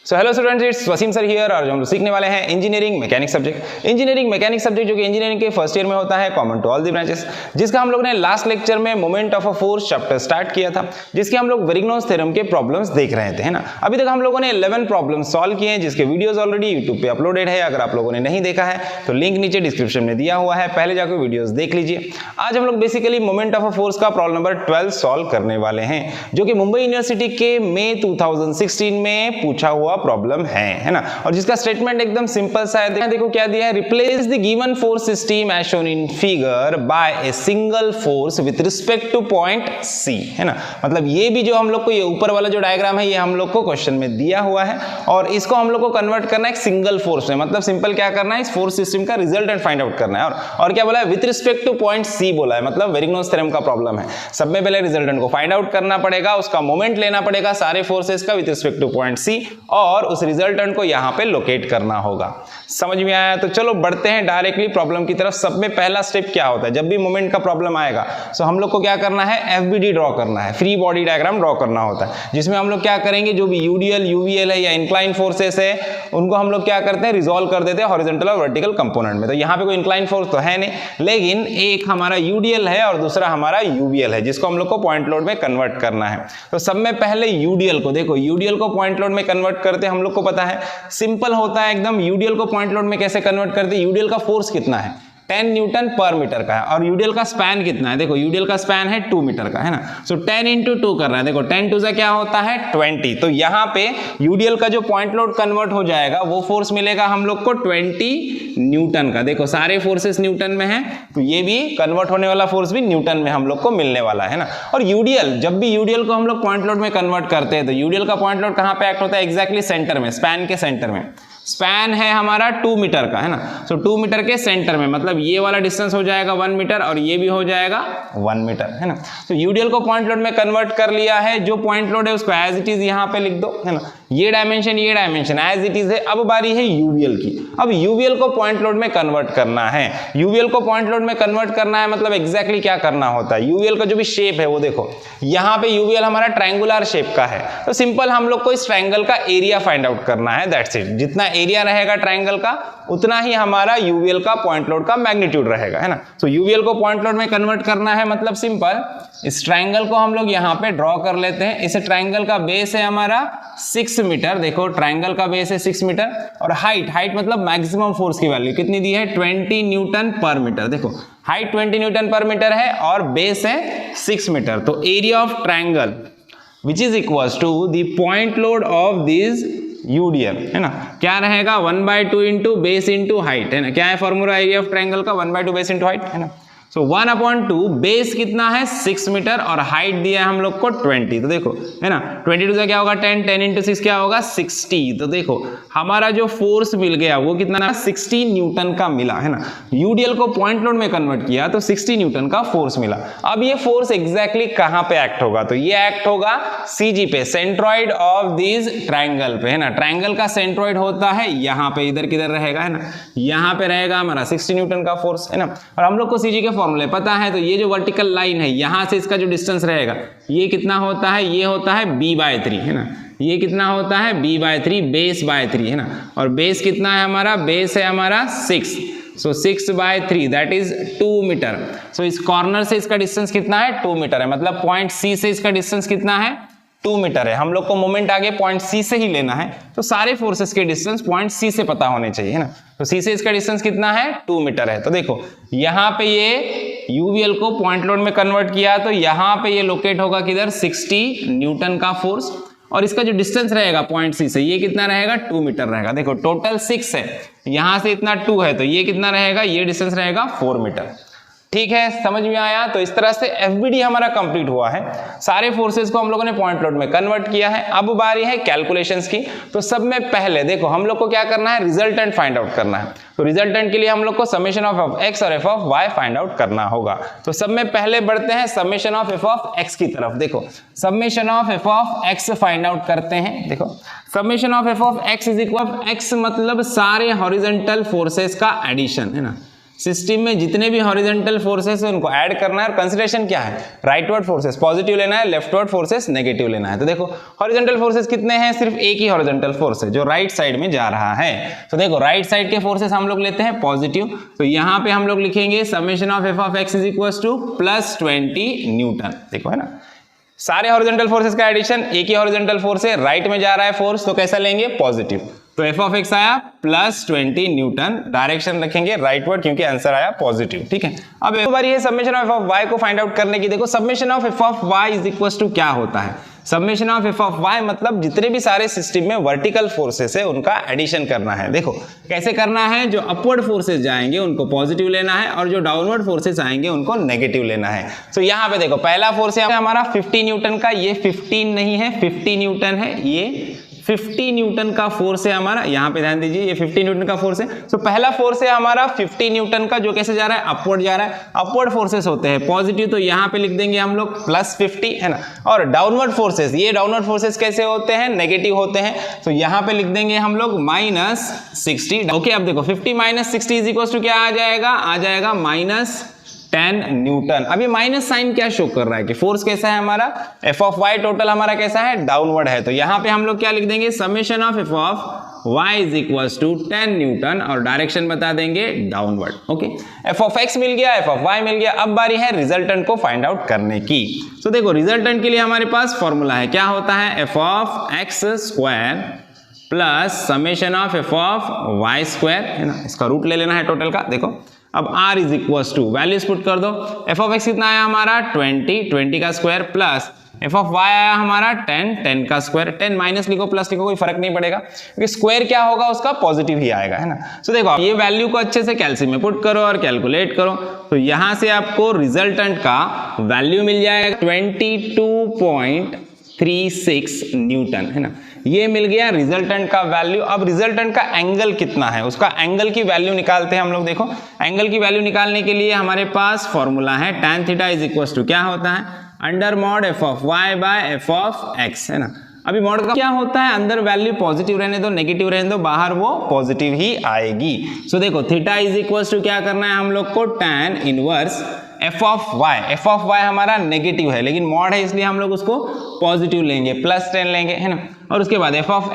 So hello students, it's Wasim sir here और जो हम लोग सीखने वाले हैं engineering mechanic subject. Engineering mechanic subject जो कि इंजीनियरिंग के फर्स्ट ईयर में होता है, common to all the branches, जिसका हम लोग ने लास्ट लेक्चर में moment of a force chapter start किया था, जिसके हम लोग वेरिग्नोस थ्योरम के प्रॉब्लम्स देख रहे थे, है ना। अभी तक हम लोगों ने 11 प्रॉब्लम्स सॉल्व किए हैं, जिसके वीडियोस ऑलरेडी यूट्यूब पे अपलोडेड है। अगर आप लोगों ने नहीं देखा है तो लिंक नीचे डिस्क्रिप्शन में दिया हुआ है, पहले जाकर वीडियोस देख लीजिए। आज हम लोग basically moment of a force का प्रॉब्लम नंबर 12 सॉल्व करने वाले हैं, जो कि मुंबई यूनिवर्सिटी के मई 2016 में पूछा हुआ प्रॉब्लम है ना। और जिसका स्टेटमेंट एकदम सिंपल सा है, देखो क्या दिया है, replace the given force system as shown in figure by a single force with respect to point C, है ना। मतलब ये भी जो हम लोग को ये ऊपर वाला जो डायग्राम है, ये हम लोग को क्वेश्चन में दिया हुआ है और इसको हम लोग को कन्वर्ट करना है एक सिंगल फोर्स में। मतलब सिंपल क्या करना है, इस फोर्स सिस्टम का रिजल्टेंट फाइंड आउट करना है। और क्या बोला है, with respect to point C बोला है, मतलब वेरिग्नोस थ्योरम का प्रॉब्लम है। सब में पहले रिजल्टेंट को फाइंड आउट करना पड़ेगा, उसका मोमेंट लेना पड़ेगा सारे फोर्सेस का with respect to point C, और उस रिजल्टेंट को यहां पे लोकेट करना होगा। समझ में आया? तो चलो बढ़ते हैं डायरेक्टली प्रॉब्लम की तरफ। सब में पहला स्टेप क्या होता है, जब भी मोमेंट का प्रॉब्लम आएगा तो हम लोग को क्या करना है, एफबीडी ड्रॉ करना है, फ्री बॉडी डायग्राम ड्रॉ करना होता है, जिसमें हम लोग क्या करेंगे, जो भी यूडीएल यूवीएल है या इंक्लाइन फोर्सेस है, उनको हम लोग क्या करते हैं, रिजॉल्व कर देते हैं हॉरिजॉन्टल और वर्टिकल कंपोनेंट में। तो यहाँ पे कोई इंक्लाइन फोर्स तो है नहीं, लेकिन एक हमारा यूडीएल है और दूसरा हमारा यूवीएल है, जिसको हम लोग को पॉइंट लोड में कन्वर्ट करना है। तो सब में पहले यूडीएल को देखो, यूडीएल को पॉइंट लोड में कन्वर्ट करते हम लोग को पता है, सिंपल होता है एकदम। यूडीएल को पॉइंट लोड में कैसे कन्वर्ट करते हैं, यूडीएल का फोर्स कितना है, 10 न्यूटन पर मीटर का है, और यूडीएल का स्पैन कितना है, देखो यूडीएल का स्पैन है 2 मीटर का, है ना। सो 10 इंटू 2 कर रहा है, देखो 10 टू से क्या होता है 20। तो यहाँ पे यूडीएल का जो पॉइंट लोड कन्वर्ट हो जाएगा, वो फोर्स मिलेगा हम लोग को 20 न्यूटन का। देखो सारे फोर्सेस न्यूटन में है, तो ये भी कन्वर्ट होने वाला फोर्स भी न्यूटन में हम लोग को मिलने वाला है ना। और यूडीएल, जब भी यूडीएल को हम लोग पॉइंट लोड में कन्वर्ट करते हैं, तो यूडीएल का पॉइंट लोड कहाँ पे एक्ट होता है, एग्जैक्टली सेंटर में, स्पैन के सेंटर में। स्पैन है हमारा 2 मीटर का, है ना। सो 2 मीटर के सेंटर में, मतलब ये वाला डिस्टेंस हो जाएगा 1 मीटर और ये भी हो जाएगा 1 मीटर, है ना। तो यूडीएल को पॉइंट लोड में कन्वर्ट कर लिया है, जो पॉइंट लोड है उसको एज इट इज यहाँ पे लिख दो, है ना। ये डायमेंशन एज इट इज है। अब बारी है यूवीएल की। अब यूवीएल को पॉइंट लोड में कन्वर्ट करना है। यूवीएल को पॉइंट लोड में कन्वर्ट करना है, मतलब एग्जैक्टली क्या करना होता है, यूवीएल का जो भी शेप है वो देखो, यहाँ पे यूवीएल हमारा ट्रायंगुलर शेप का है। तो सिंपल हम लोग को इस ट्रायंगल का एरिया फाइंड आउट करना है, दैट्स इट। जितना एरिया रहेगा ट्रायंगल का, उतना ही हमारा यूवीएल का पॉइंट लोड का मैग्नीट्यूड रहेगा, है ना। तो यूवीएल को पॉइंट लोड में कन्वर्ट करना है, मतलब सिंपल इस ट्रायंगल को हम लोग यहाँ पे ड्रॉ कर लेते हैं। इस ट्रायंगल का बेस है हमारा 6 मीटर, देखो ट्रायंगल का बेस है 6 मीटर, और हाइट मतलब मैक्सिमम फोर्स की वैल्यू कितनी दी है, 20 न्यूटन पर मीटर। देखो हाइट 20 न्यूटन पर मीटर है और बेस है 6 मीटर। तो area of triangle which is equals to the point load of this UDL, है ना। क्या रहेगा, 1/2 इंटू बेस इंटू हाइट, है ना। क्या है फॉर्मूला एरिया ऑफ ट्रायंगल का, 1/2 बेस इंटू हाइट, है ना। सो 1/2 बेस कितना है 6 मीटर और हाइट दिया है हम लोग को 20। तो देखो, है ना, 22 से क्या होगा 10 इंटू 6 क्या होगा 60। तो देखो हमारा जो फोर्स मिल गया वो कितना, 60 न्यूटन का मिला, है ना। यूडीएल को पॉइंट लोड में कन्वर्ट किया तो 60 न्यूटन का फोर्स मिला। अब ये फोर्स एग्जैक्टली कहां पे एक्ट होगा, तो ये एक्ट होगा सीजी पे, सेंट्रॉइड ऑफ दिस ट्रायंगल पे, है ना। ट्रायंगल का सेंट्रॉइड होता है यहाँ पे, इधर किधर रहेगा, है ना, यहाँ पे रहेगा हमारा 60 न्यूटन का फोर्स, है ना। और हम लोग को सीजी के फॉर्मूले पता है, तो ये जो वर्टिकल लाइन है यहां से इसका जो डिस्टेंस रहेगा, ये कितना होता है, ये होता है b/3, है ना। ये कितना होता है b/3, बेस बाय 3, है ना। और बेस कितना है हमारा, बेस है हमारा 6, सो 6/3 दैट इज 2 मीटर। सो इस कॉर्नर से इसका डिस्टेंस कितना है, 2 मीटर है, मतलब पॉइंट सी से इसका डिस्टेंस कितना है, 2 मीटर है। हम लोग को मोमेंट आगे पॉइंट सी से ही लेना है, तो सारे फोर्सेस के डिस्टेंस पॉइंट सी से पता होने चाहिए, है ना। तो सी से इसका डिस्टेंस कितना है, 2 मीटर है। तो देखो यहाँ पे ये यूवीएल को पॉइंट लोड में कन्वर्ट किया, तो यहाँ पे ये लोकेट होगा किधर, 60 न्यूटन का फोर्स, और इसका जो डिस्टेंस रहेगा पॉइंट सी से, ये कितना रहेगा 2 मीटर रहेगा। देखो टोटल 6 है, यहाँ से इतना 2 है, तो ये कितना रहेगा, ये डिस्टेंस रहेगा 4 मीटर। ठीक है, समझ में आया। तो इस तरह से एफबीडी हमारा कंप्लीट हुआ है, सारे फोर्सेस को हम लोगों ने पॉइंट लोड में कन्वर्ट किया है। अब बारी है कैलकुलेशंस की। तो सब में पहले देखो हम लोग को क्या करना है, रिजल्टेंट फाइंड आउट करना है। तो रिजल्टेंट के लिए हम लोग को समेशन ऑफ एक्स और F of y find out करना होगा। तो सब में पहले बढ़ते हैं summation of F of x की तरफ। देखो summation of F of x find out करते हैं। देखो summation of F of x is equal, x मतलब सारे हॉरिजॉन्टल फोर्सेस का एडिशन, है ना। सिस्टम में जितने भी हॉरिजॉन्टल फोर्सेस है उनको ऐड करना है और कंसीडरेशन क्या है, राइटवर्ड फोर्सेस पॉजिटिव लेना है, लेफ्टवर्ड फोर्सेस नेगेटिव लेना है। तो देखो हॉरिजॉन्टल फोर्सेस कितने हैं, सिर्फ एक ही हॉरिजॉन्टल फोर्स है जो राइट साइड में जा रहा है। तो देखो राइट साइड के फोर्सेस हम लोग लेते हैं पॉजिटिव, तो यहाँ पे हम लोग लिखेंगे summation of F of x is equal to +20 newton. देखो है ना, सारे हॉरिजॉन्टल फोर्सेस का एडिशन, एक ही हॉरिजॉन्टल फोर्स है, राइट में जा रहा है फोर्स, तो कैसा लेंगे, पॉजिटिव। तो एफ ऑफ एक्स आया +20 न्यूटन, डायरेक्शन रखेंगे राइटवर्ड क्योंकि आंसर आया पॉजिटिव। ठीक है, अब एक बार ये summation of F of y को फाइंड आउट करने की। देखो summation of F of Y is equal to क्या होता है, summation of F of y मतलब जितने भी सारे सिस्टम में वर्टिकल फोर्सेस है उनका एडिशन करना है। देखो कैसे करना है, जो अपवर्ड फोर्सेस जाएंगे उनको पॉजिटिव लेना है और जो डाउनवर्ड फोर्सेस आएंगे उनको नेगेटिव लेना है। तो यहाँ पे देखो पहला फोर्स है हमारा 50 न्यूटन का, ये 15 नहीं है 50 न्यूटन है, ये 50 न्यूटन का फोर्स है हमारा, यहाँ पे ध्यान दीजिए ये 50 न्यूटन का फोर्स है। तो पहला फोर्स है हमारा 50 न्यूटन का जो कैसे जा रहा है, अपवर्ड जा रहा है। अपवर्ड फोर्सेस होते हैं पॉजिटिव, तो यहाँ पे लिख देंगे हम लोग +50 है ना। और डाउनवर्ड फोर्सेस, ये डाउनवर्ड फोर्सेस कैसे होते हैं, नेगेटिव होते हैं, तो यहाँ पे लिख देंगे हम लोग -60। ओके, अब देखो 50 - 60 इज इक्वल टू क्या आ जाएगा, आ जाएगा -10 न्यूटन। अब ये माइनस साइन क्या शो कर रहा है कि फोर्स कैसा है हमारा, एफ ऑफ वाई टोटल हमारा कैसा है, डाउनवर्ड है। तो यहाँ पे हम लोग क्या लिख देंगे, summation of F of Y is equal to 10 newton और डायरेक्शन बता देंगे downward. Okay, F of X मिल गया, एफ ऑफ वाई मिल गया। अब बारी है रिजल्टेंट को फाइंड आउट करने की। तो देखो रिजल्टेंट के लिए हमारे पास फॉर्मूला है, क्या होता है, F of x square plus summation of F of y square है ना, इसका रूट ले लेना है टोटल का। देखो अब r is equal to values put कर दो, एफ ऑफ एक्स कितना आया हमारा 20 का square plus F of y आया हमारा 10 का स्क्वायर। 10 माइनस लिखो प्लस लिखो कोई फर्क नहीं पड़ेगा क्योंकि स्क्वायर क्या होगा उसका पॉजिटिव ही आएगा है ना। तो देखो ये वैल्यू को अच्छे से कैल्सियम में पुट करो और कैलकुलेट करो, तो यहां से आपको रिजल्टेंट का वैल्यू मिल जाएगा 22.36 न्यूटन है ना, ये मिल गया रिजल्टेंट का वैल्यू। अब रिजल्टेंट का एंगल कितना है, उसका एंगल की वैल्यू निकालते हैं हम लोग। देखो एंगल की वैल्यू निकालने के लिए हमारे पास फॉर्मूला है tan theta is equal to क्या होता है, under mod F of y by F of x है ना। अभी मॉड का क्या होता है, अंदर वैल्यू पॉजिटिव रहने दो, नेगेटिव रहने दो, बाहर वो पॉजिटिव ही आएगी। सो देखो थीटा इज इक्वल टू क्या करना है हम लोग को, tan inverse F of y. F of y हमारा नेगेटिव है लेकिन मॉड है इसलिए हम लोग उसको पॉजिटिव लेंगे, +10 लेंगे है ना। और उसके बाद एफ ऑफ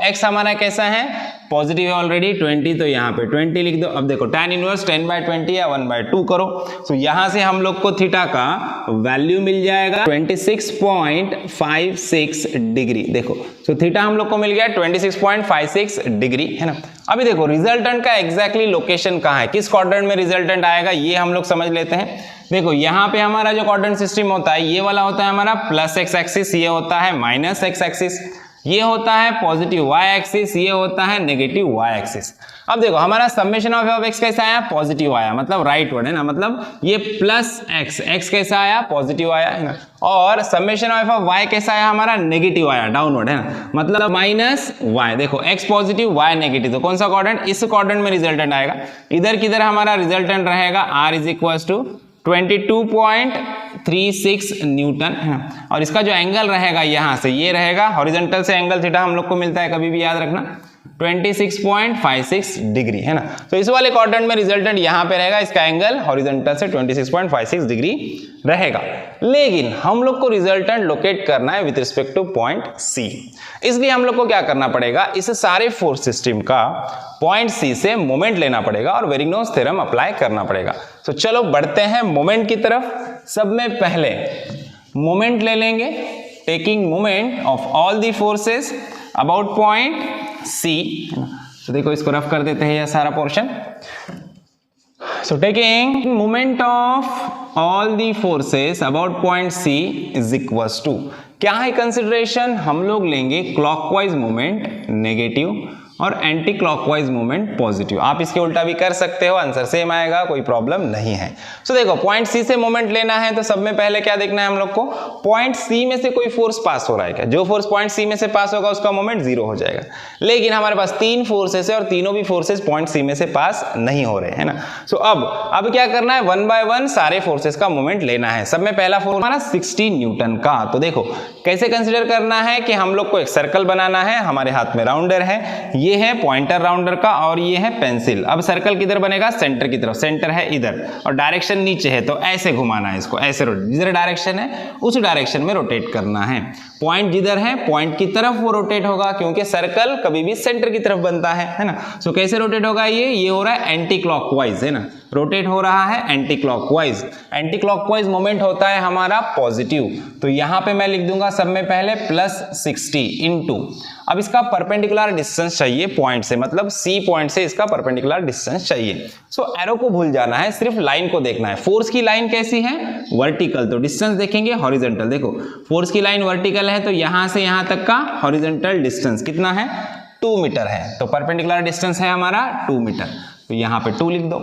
एक्स हमारा कैसा है, पॉजिटिव है ऑलरेडी 20, तो यहाँ पे 20 लिख दो। अब देखो tan इनवर्स 10/20 या 1/2 करो, तो यहाँ से हम लोग को थीटा का वैल्यू मिल जाएगा 26.56 डिग्री। देखो तो थीटा हम लोग को मिल गया 26.56 डिग्री है ना। अभी देखो रिजल्टेंट का एग्जैक्टली लोकेशन कहाँ है, किस क्वाड्रेंट में रिजल्टेंट आएगा ये हम लोग समझ लेते हैं। देखो यहाँ पे हमारा जो क्वाड्रेंट सिस्टम होता है ये वाला होता है हमारा +x एक्सिस, ये होता है -x एक्सिस, ये होता है पॉजिटिव y एक्सिस, ये होता है नेगेटिव y एक्सिस। अब देखो हमारा समेशन ऑफ x कैसा आया, पॉजिटिव आया, मतलब राइट वर्ड है ना, मतलब ये +x कैसा आया, पॉजिटिव आया है ना। और समेशन ऑफ y कैसा आया हमारा, नेगेटिव आया, डाउनवर्ड है ना, मतलब -y। देखो x पॉजिटिव y नेगेटिव, तो कौन सा क्वाड्रेंट, इस क्वाड्रेंट में रिजल्टेंट आएगा। इधर किधर हमारा रिजल्टेंट रहेगा, r is equal to 22.36 newton है ना। और इसका जो एंगल रहेगा यहाँ से ये रहेगा, हॉरिजॉन्टल से एंगल थीटा हम लोग को मिलता है, कभी भी याद रखना 26.56 डिग्री है ना। तो इस वाले क्वाड्रेंट में रिजल्टेंट यहाँ पे रहेगा, इसका एंगल हॉरिजॉन्टल से 26.56 डिग्री रहेगा। लेकिन हम लोग को रिजल्टेंट लोकेट करना है with respect to point C, इसलिए हम लोग को क्या करना पड़ेगा, इस सारे फोर्स सिस्टम का पॉइंट सी से मोमेंट लेना पड़ेगा और वेरिग्नोस थ्योरम अप्लाई करना पड़ेगा। तो चलो बढ़ते हैं मोमेंट की तरफ। सब में पहले मोमेंट ले लेंगे, taking moment of all the forces about point C. तो देखो इसको रफ कर देते हैं यह सारा पोर्शन। So taking moment of all the forces about point C is equals to क्या है कंसिडरेशन, हम लोग लेंगे क्लॉकवाइज मोमेंट नेगेटिव और एंटी क्लॉकवाइज मोमेंट पॉजिटिव। आप इसके उल्टा भी कर सकते हो, आंसर सेम आएगा, कोई प्रॉब्लम नहीं है। तो देखो पॉइंट सी से मोमेंट लेना है तो सब में पहले क्या देखना है हम लोग को, पॉइंट सी में से कोई फोर्स पास हो रहा है क्या, जो फोर्स पॉइंट सी में से पास होगा उसका मोमेंट 0 हो जाएगा। लेकिन हमारे पास 3 फोर्सेस है और तीनों भी फोर्सेस पॉइंट सी में से पास नहीं हो रहे है ना। सो अब क्या करना है, 1 बाय 1 सारे फोर्सेस का मोमेंट लेना है। सब में पहला फोर्स हमारा 60 न्यूटन का। तो देखो कैसे कंसिडर करना है कि हम लोग को एक सर्कल बनाना है, हमारे हाथ में राउंडर है, ये है पॉइंटर राउंडर का और ये है पेंसिल। अब सर्कल किधर बनेगा, सेंटर की तरफ, सेंटर है इधर और डायरेक्शन नीचे है तो ऐसे घुमाना है इसको, ऐसे जिधर डायरेक्शन है उस डायरेक्शन में रोटेट करना है। पॉइंट जिधर है पॉइंट की तरफ वो रोटेट होगा, क्योंकि सर्कल कभी भी सेंटर की तरफ बनता है ना। सो कैसे रोटेट होगा, ये हो रहा है एंटी क्लॉकवाइज, है ना, रोटेट हो रहा है anti clockwise. Anti clockwise moment होता है हमारा पॉजिटिव, तो यहां पे मैं लिख दूंगा सब में पहले +60 इनटू, अब इसका परपेंडिकुलर डिस्टेंस चाहिए पॉइंट से, मतलब सी पॉइंट से इसका परपेंडिकुलर डिस्टेंस चाहिए। सो एरो को भूल जाना है, सिर्फ लाइन को देखना है। फोर्स की लाइन कैसी है, वर्टिकल, तो डिस्टेंस देखेंगे हॉरिजॉन्टल। देखो फोर्स की लाइन वर्टिकल है तो यहां से यहां तक का हॉरिजॉन्टल डिस्टेंस कितना है, 2 मीटर है, तो परपेंडिकुलर डिस्टेंस है हमारा 2 मीटर, तो यहां पे 2 लिख दो।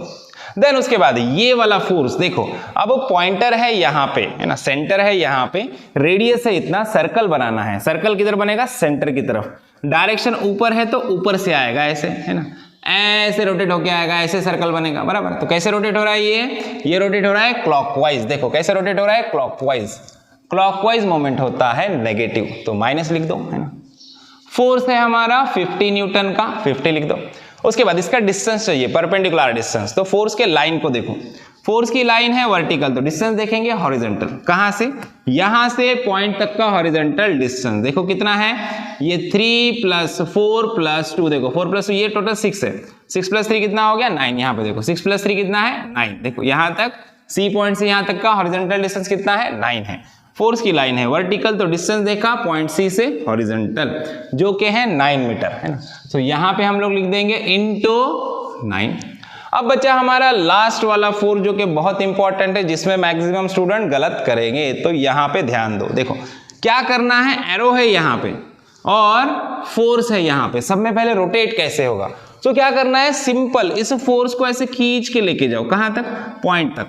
देन उसके बाद ये वाला फोर्स देखो, अब पॉइंटर है यहाँ पे, है ना, सेंटर है यहाँ पे, रेडियस है इतना, सर्कल बनाना है, सर्कल किधर बनेगा, सेंटर की तरफ, डायरेक्शन ऊपर है तो ऊपर से आएगा ऐसे, है ना, ऐसे रोटेट होके आएगा, ऐसे सर्कल बनेगा, बराबर। तो कैसे रोटेट हो रहा है ये रोटेट हो रहा है क्लॉकवाइज। देखो कैसे रोटेट हो रहा है, क्लॉकवाइज। क्लॉकवाइज मोमेंट होता है नेगेटिव, तो माइनस लिख दो, है ना। फोर्स है हमारा 50 न्यूटन का, 50 लिख दो। उसके बाद इसका डिस्टेंस चाहिए, परपेंडिकुलर डिस्टेंस, तो फोर्स के लाइन को देखो, फोर्स की लाइन है वर्टिकल, तो डिस्टेंस देखेंगे हॉरिजॉन्टल, कहां से, यहां से पॉइंट तक का हॉरिजॉन्टल डिस्टेंस देखो कितना है, ये 3 + 4 + 2, देखो 4 + 2 ये टोटल 6 है, 6 + 3 कितना हो गया 9, यहाँ पे देखो 6 + 3 कितना है 9, देखो यहां तक सी पॉइंट से यहां तक का हॉरिजॉन्टल डिस्टेंस कितना है 9 है। फोर्स की लाइन है वर्टिकल, तो डिस्टेंस देखा पॉइंट सी से हॉरिजॉन्टल जो कि है 9 मीटर, है ना। तो यहां पे हम लोग लिख देंगे इनटू 9। अब बचा हमारा लास्ट वाला फोर्स जो कि बहुत इंपॉर्टेंट है, जिसमें मैक्सिमम स्टूडेंट गलत करेंगे, तो यहां पे ध्यान दो। देखो क्या करना है, एरो है यहां पे और फोर्स है यहां पे, सब में पहले रोटेट कैसे होगा, तो क्या करना है, सिंपल इस फोर्स को ऐसे खींच के लेके जाओ, कहां तक, पॉइंट तक,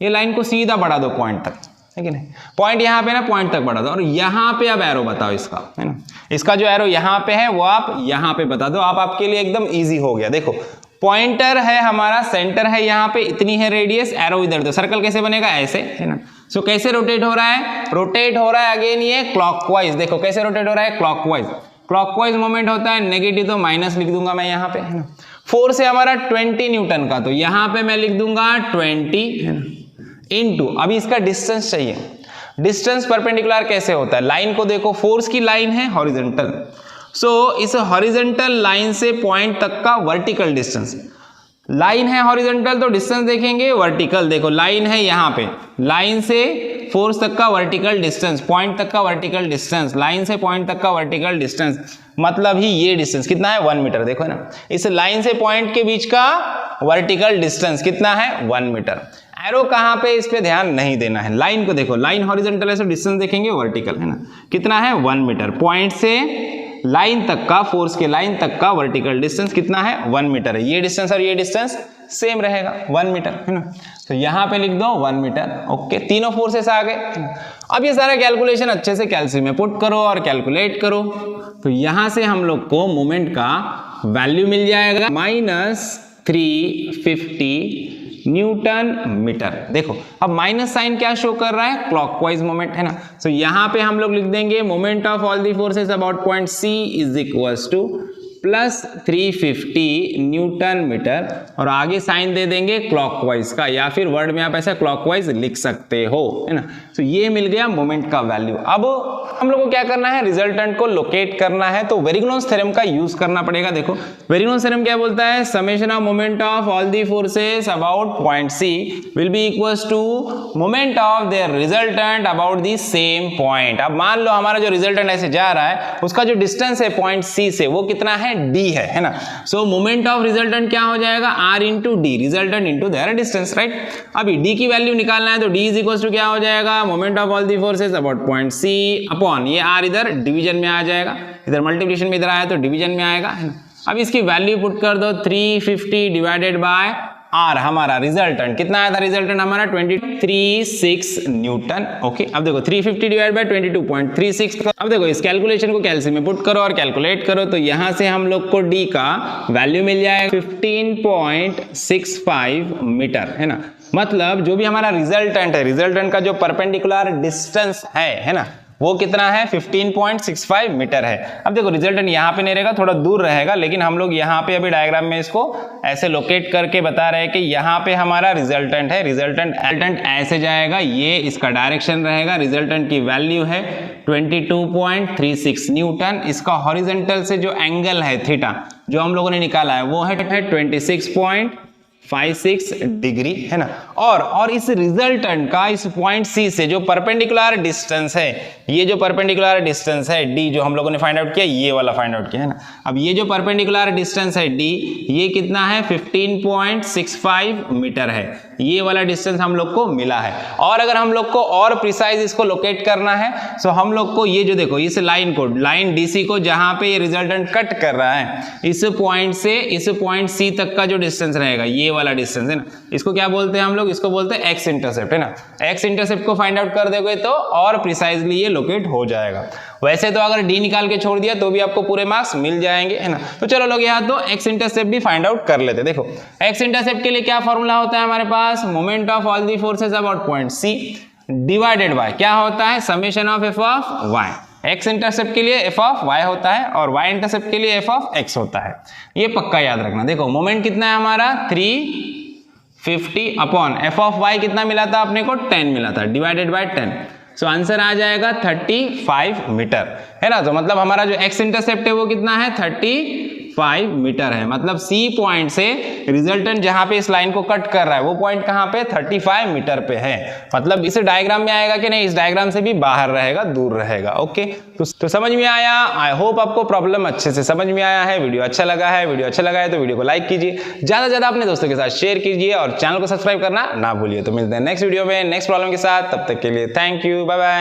ये लाइन को सीधा बढ़ा दो पॉइंट तक, है कि नहीं, पॉइंट यहाँ पे ना पॉइंट तक बढ़ा दो, और यहाँ पे अब एरो बताओ इसका, है ना, इसका जो एरो यहाँ पे है वो आप यहाँ पे बता दो, आप आपके लिए एकदम इजी हो गया। देखो पॉइंटर है हमारा, सेंटर है यहाँ पे, इतनी है रेडियस, एरो इधर दो, सर्कल कैसे बनेगा ऐसे, है ना। सो कैसे रोटेट हो रहा है, रोटेट हो रहा है अगेन ये क्लॉकवाइज, देखो कैसे रोटेट हो रहा है क्लॉकवाइज। क्लॉकवाइज मोमेंट होता है नेगेटिव, तो माइनस लिख दूंगा मैं यहाँ पे, है ना। फोर्स है हमारा 20 न्यूटन का, तो यहाँ पे मैं लिख दूंगा 20, है ना, इनटू, अभी इसका डिस्टेंस चाहिए, डिस्टेंस परपेंडिकुलर कैसे होता है, लाइन को देखो, फोर्स की लाइन है हॉरिजॉन्टल, सो इस हॉरिजॉन्टल लाइन से पॉइंट तक का वर्टिकल डिस्टेंस, लाइन है हॉरिजॉन्टल तो डिस्टेंस देखेंगे वर्टिकल, देखो लाइन है यहाँ पे, लाइन से फोर्स तक का वर्टिकल डिस्टेंस, पॉइंट तक का वर्टिकल डिस्टेंस, लाइन से पॉइंट तक का वर्टिकल डिस्टेंस, मतलब ही ये डिस्टेंस कितना है 1 मीटर, देखो ना, इस लाइन से पॉइंट के बीच का वर्टिकल डिस्टेंस कितना है 1 मीटर। एरो कहां पे, इस पे ध्यान नहीं देना है, लाइन को देखो, लाइन हॉरिजॉन्टल है तो डिस्टेंस देखेंगे वर्टिकल, है ना, कितना है 1 मीटर, पॉइंट से लाइन तक का, फोर्स के लाइन तक का वर्टिकल डिस्टेंस कितना है 1 मीटर है, ये डिस्टेंस और ये डिस्टेंस सेम रहेगा 1 मीटर, है ना। तो यहां पे लिख दो 1 मीटर, ओके, तीनों फोर्सेस आ गए। अब ये सारा कैलकुलेशन अच्छे से कैलसी में पुट करो और कैलकुलेट करो, तो यहां से हम लोग को मोमेंट का वैल्यू मिल जाएगा -350 न्यूटन मीटर। देखो अब माइनस साइन क्या शो कर रहा है, क्लॉकवाइज मोमेंट, है ना। सो यहां पे हम लोग लिख देंगे moment of all the forces about point C is equals to +350 newton metre, और आगे साइन दे देंगे क्लॉकवाइज का, या फिर वर्ड में आप ऐसा क्लॉकवाइज लिख सकते हो, है ना। तो ये मिल गया मोमेंट का वैल्यू। अब हम लोग को क्या करना है, रिजल्टेंट को लोकेट करना है, तो वेरिग्नोस थ्योरम का यूज करना पड़ेगा। देखो वेरिग्नोस थ्योरम क्या बोलता है, summation of moment of all the forces about point C will be equals to moment of their resultant about the same point. अब मान लो हमारा जो रिजल्टेंट ऐसे जा रहा है, उसका जो डिस्टेंस है पॉइंट सी से वो कितना है, d है ना। सो मोमेंट ऑफ रिजल्टेंट क्या हो जाएगा, r into D, resultant into their distance, right. अभी d की वैल्यू निकालना है, तो d इज इक्वल्स टू क्या हो जाएगा, moment of all the forces about point c upon ये r इधर डिवीजन में आ जाएगा, इधर मल्टीप्लिकेशन में इधर आया तो डिवीजन में आएगा, है ना। अब इसकी वैल्यू पुट कर दो, 350 डिवाइडेड बाय आर, हमारा रिजल्टेंट कितना आया था, रिजल्टेंट हमारा 236 न्यूटन, ओके। अब देखो 350 डिवाइड बाय 22.36, अब देखो इस कैलकुलेशन को कैलसी में पुट करो और कैलकुलेट करो, तो यहां से हम लोग को डी का वैल्यू मिल जाएगा 15.65 मीटर, है ना। मतलब जो भी हमारा रिजल्टेंट है, रिजल्टेंट का जो परपेंडिकुलर डिस्टेंस है ना, वो कितना है 15.65 मीटर है। अब देखो रिजल्टेंट यहाँ पे नहीं रहेगा, थोड़ा दूर रहेगा, लेकिन हम लोग यहाँ पे अभी डायग्राम में इसको ऐसे लोकेट करके बता रहे हैं कि यहाँ पे हमारा रिजल्टेंट है। रिजल्टेंट ऐसे जाएगा, ये इसका डायरेक्शन रहेगा। रिजल्टेंट की वैल्यू है 22.36 न्यूटन। इसका हॉरिजेंटल से जो एंगल है थीटा जो हम लोगों ने निकाला है वो है 26.56 डिग्री, है ना। और इस रिजल्टेंट का इस पॉइंट सी से जो परपेंडिकुलर डिस्टेंस है, ये जो परपेंडिकुलर डिस्टेंस है डी जो हम लोगों ने फाइंड आउट किया, ये वाला फाइंड आउट किया, है ना। अब ये जो परपेंडिकुलर डिस्टेंस है डी, ये कितना है 15.65 मीटर है। ये वाला डिस्टेंस हम लोग को मिला है। और अगर हम लोग को और प्रिसाइज इसको लोकेट करना है तो हम लोग को ये जो देखो इस लाइन को, लाइन डीसी को जहां पे ये रिजल्टेंट कट कर रहा है, इस पॉइंट से इस पॉइंट सी तक का जो डिस्टेंस रहेगा, ये वाला डिस्टेंस, है ना, इसको क्या बोलते हैं हम लोग, इसको बोलते हैं एक्स इंटरसेप्ट, है ना। एक्स इंटरसेप्ट को फाइंड आउट कर दोगे तो और प्रिसाइजली ये लोकेट हो जाएगा। वैसे तो अगर डी निकाल के छोड़ दिया तो भी आपको पूरे मार्क्स मिल जाएंगे, है ना। तो चलो लोग यहाँ तो एक्स इंटरसेप्ट भी फाइंड आउट कर लेते। देखो एक्स इंटरसेप्ट के लिए क्या फॉर्मूला होता है हमारे पास, moment of all the forces about point C divided by क्या होता है, summation of F of Y. X intercept के लिए एफ ऑफ वाई होता है और वाई इंटरसेप्ट के लिए एफ ऑफ एक्स होता है। ये पक्का याद रखना। देखो मोमेंट कितना है हमारा 350 अपॉन एफ ऑफ वाई कितना मिला था अपने को 10 मिला था, डिवाइडेड बाय 10। सो आंसर आ जाएगा 35 मीटर, है ना। तो मतलब हमारा जो एक्स इंटरसेप्ट है वो कितना है 35 मीटर है। मतलब सी पॉइंट से रिजल्टेंट जहां पे इस लाइन को कट कर रहा है वो पॉइंट कहां पे 35 मीटर पे है। मतलब इस डायग्राम में आएगा कि नहीं, इस डायग्राम से भी बाहर रहेगा, दूर रहेगा। ओके तो समझ में आया। आई होप आपको प्रॉब्लम अच्छे से समझ में आया है। वीडियो अच्छा लगा है, तो वीडियो को लाइक कीजिए, ज्यादा से ज्यादा अपने दोस्तों के साथ शेयर कीजिए और चैनल को सब्सक्राइब करना ना भूलिए। तो मिलते हैं नेक्स्ट वीडियो में नेक्स्ट प्रॉब्लम के साथ, तब तक के लिए थैंक यू, बाय बाय।